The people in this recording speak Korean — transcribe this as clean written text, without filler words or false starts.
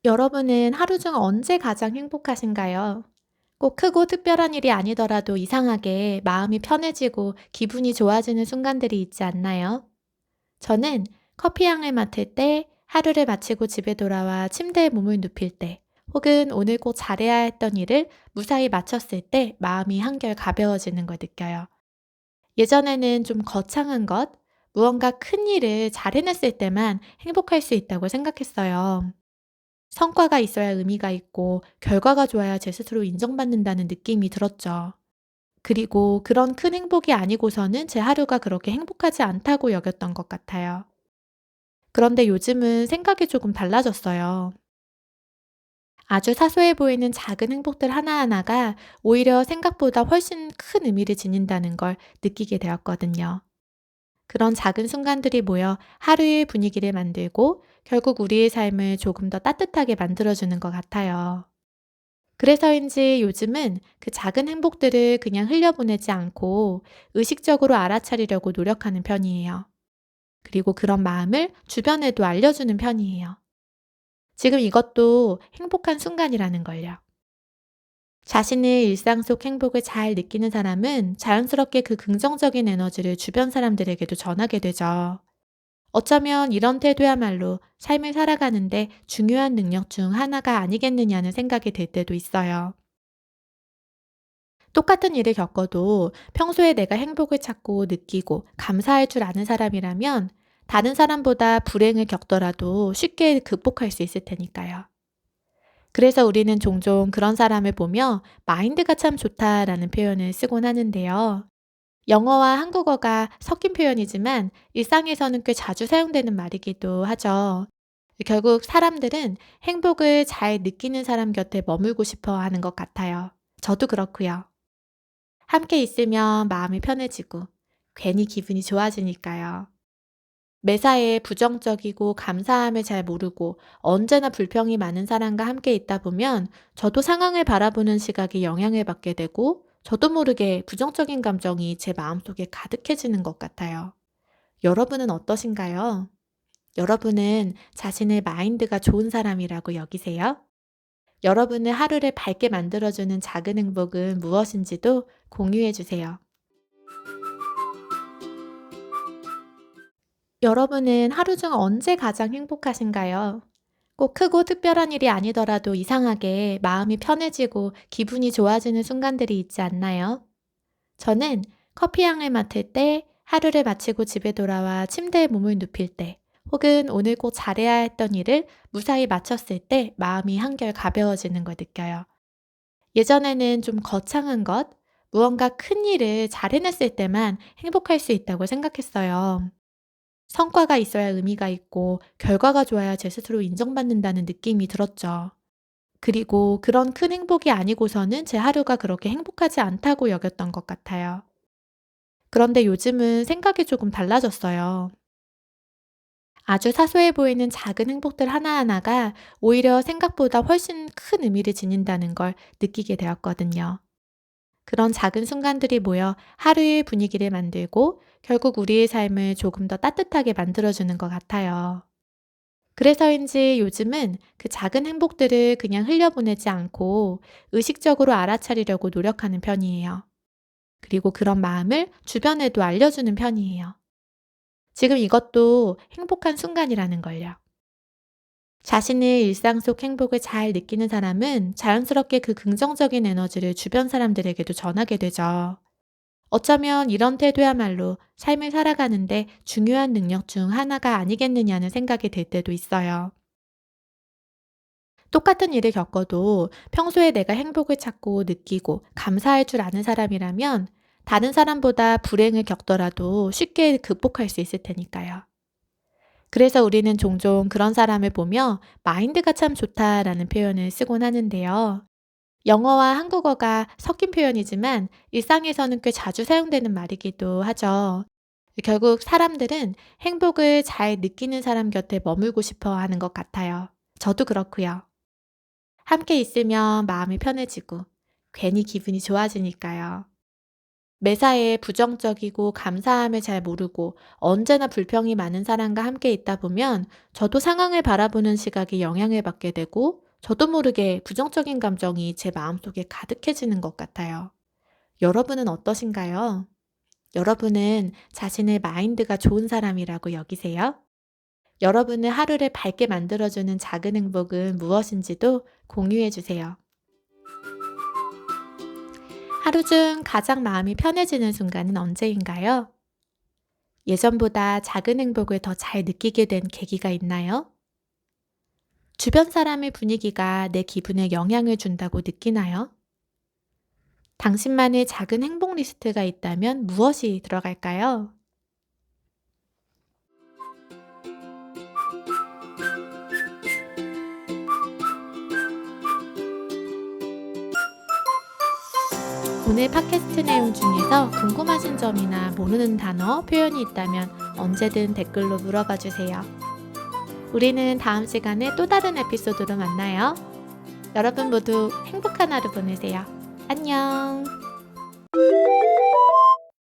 여러분은 하루 중 언제 가장 행복하신가요? 꼭 크고 특별한 일이 아니더라도 이상하게 마음이 편해지고 기분이 좋아지는 순간들이 있지 않나요? 저는 커피 향을 맡을 때, 하루를 마치고 집에 돌아와 침대에 몸을 눕힐 때, 혹은 오늘 꼭 잘해야 했던 일을 무사히 마쳤을 때 마음이 한결 가벼워지는 걸 느껴요. 예전에는 좀 거창한 것, 무언가 큰 일을 잘 해냈을 때만 행복할 수 있다고 생각했어요. 성과가 있어야 의미가 있고 결과가 좋아야 제 스스로 인정받는다는 느낌이 들었죠. 그리고 그런 큰 행복이 아니고서는 제 하루가 그렇게 행복하지 않다고 여겼던 것 같아요. 그런데 요즘은 생각이 조금 달라졌어요. 아주 사소해 보이는 작은 행복들 하나하나가 오히려 생각보다 훨씬 큰 의미를 지닌다는 걸 느끼게 되었거든요. 그런 작은 순간들이 모여 하루의 분위기를 만들고 결국 우리의 삶을 조금 더 따뜻하게 만들어주는 것 같아요. 그래서인지 요즘은 그 작은 행복들을 그냥 흘려보내지 않고 의식적으로 알아차리려고 노력하는 편이에요. 그리고 그런 마음을 주변에도 알려주는 편이에요. 지금 이것도 행복한 순간이라는 걸요. 자신의 일상 속 행복을 잘 느끼는 사람은 자연스럽게 그 긍정적인 에너지를 주변 사람들에게도 전하게 되죠. 어쩌면 이런 태도야말로 삶을 살아가는데 중요한 능력 중 하나가 아니겠느냐는 생각이 들 때도 있어요. 똑같은 일을 겪어도 평소에 내가 행복을 찾고 느끼고 감사할 줄 아는 사람이라면 다른 사람보다 불행을 겪더라도 쉽게 극복할 수 있을 테니까요. 그래서 우리는 종종 그런 사람을 보며 마인드가 참 좋다라는 표현을 쓰곤 하는데요. 영어와 한국어가 섞인 표현이지만 일상에서는 꽤 자주 사용되는 말이기도 하죠. 결국 사람들은 행복을 잘 느끼는 사람 곁에 머물고 싶어 하는 것 같아요. 저도 그렇고요. 함께 있으면 마음이 편해지고 괜히 기분이 좋아지니까요. 매사에 부정적이고 감사함을 잘 모르고 언제나 불평이 많은 사람과 함께 있다 보면 저도 상황을 바라보는 시각에 영향을 받게 되고 저도 모르게 부정적인 감정이 제 마음속에 가득해지는 것 같아요. 여러분은 어떠신가요? 여러분은 자신의 마인드가 좋은 사람이라고 여기세요? 여러분의 하루를 밝게 만들어주는 작은 행복은 무엇인지도 공유해 주세요. 여러분은 하루 중 언제 가장 행복하신가요? 꼭 크고 특별한 일이 아니더라도 이상하게 마음이 편해지고 기분이 좋아지는 순간들이 있지 않나요? 저는 커피 향을 맡을 때, 하루를 마치고 집에 돌아와 침대에 몸을 눕힐 때, 혹은 오늘 꼭 잘해야 했던 일을 무사히 마쳤을 때 마음이 한결 가벼워지는 걸 느껴요. 예전에는 좀 거창한 것, 무언가 큰 일을 잘 해냈을 때만 행복할 수 있다고 생각했어요. 성과가 있어야 의미가 있고 결과가 좋아야 제 스스로 인정받는다는 느낌이 들었죠. 그리고 그런 큰 행복이 아니고서는 제 하루가 그렇게 행복하지 않다고 여겼던 것 같아요. 그런데 요즘은 생각이 조금 달라졌어요. 아주 사소해 보이는 작은 행복들 하나하나가 오히려 생각보다 훨씬 큰 의미를 지닌다는 걸 느끼게 되었거든요. 그런 작은 순간들이 모여 하루의 분위기를 만들고 결국 우리의 삶을 조금 더 따뜻하게 만들어주는 것 같아요. 그래서인지 요즘은 그 작은 행복들을 그냥 흘려보내지 않고 의식적으로 알아차리려고 노력하는 편이에요. 그리고 그런 마음을 주변에도 알려주는 편이에요. 지금 이것도 행복한 순간이라는 걸요. 자신의 일상 속 행복을 잘 느끼는 사람은 자연스럽게 그 긍정적인 에너지를 주변 사람들에게도 전하게 되죠. 어쩌면 이런 태도야말로 삶을 살아가는데 중요한 능력 중 하나가 아니겠느냐는 생각이 들 때도 있어요. 똑같은 일을 겪어도 평소에 내가 행복을 찾고 느끼고 감사할 줄 아는 사람이라면 다른 사람보다 불행을 겪더라도 쉽게 극복할 수 있을 테니까요. 그래서 우리는 종종 그런 사람을 보며 마인드가 참 좋다라는 표현을 쓰곤 하는데요. 영어와 한국어가 섞인 표현이지만 일상에서는 꽤 자주 사용되는 말이기도 하죠. 결국 사람들은 행복을 잘 느끼는 사람 곁에 머물고 싶어 하는 것 같아요. 저도 그렇고요. 함께 있으면 마음이 편해지고 괜히 기분이 좋아지니까요. 매사에 부정적이고 감사함을 잘 모르고 언제나 불평이 많은 사람과 함께 있다 보면 저도 상황을 바라보는 시각에 영향을 받게 되고 저도 모르게 부정적인 감정이 제 마음속에 가득해지는 것 같아요. 여러분은 어떠신가요? 여러분은 자신의 마인드가 좋은 사람이라고 여기세요? 여러분의 하루를 밝게 만들어주는 작은 행복은 무엇인지도 공유해 주세요. 하루 중 가장 마음이 편해지는 순간은 언제인가요? 예전보다 작은 행복을 더 잘 느끼게 된 계기가 있나요? 주변 사람의 분위기가 내 기분에 영향을 준다고 느끼나요? 당신만의 작은 행복 리스트가 있다면 무엇이 들어갈까요? 오늘 팟캐스트 내용 중에서 궁금하신 점이나 모르는 단어, 표현이 있다면 언제든 댓글로 물어봐 주세요. 우리는 다음 시간에 또 다른 에피소드로 만나요. 여러분 모두 행복한 하루 보내세요. 안녕.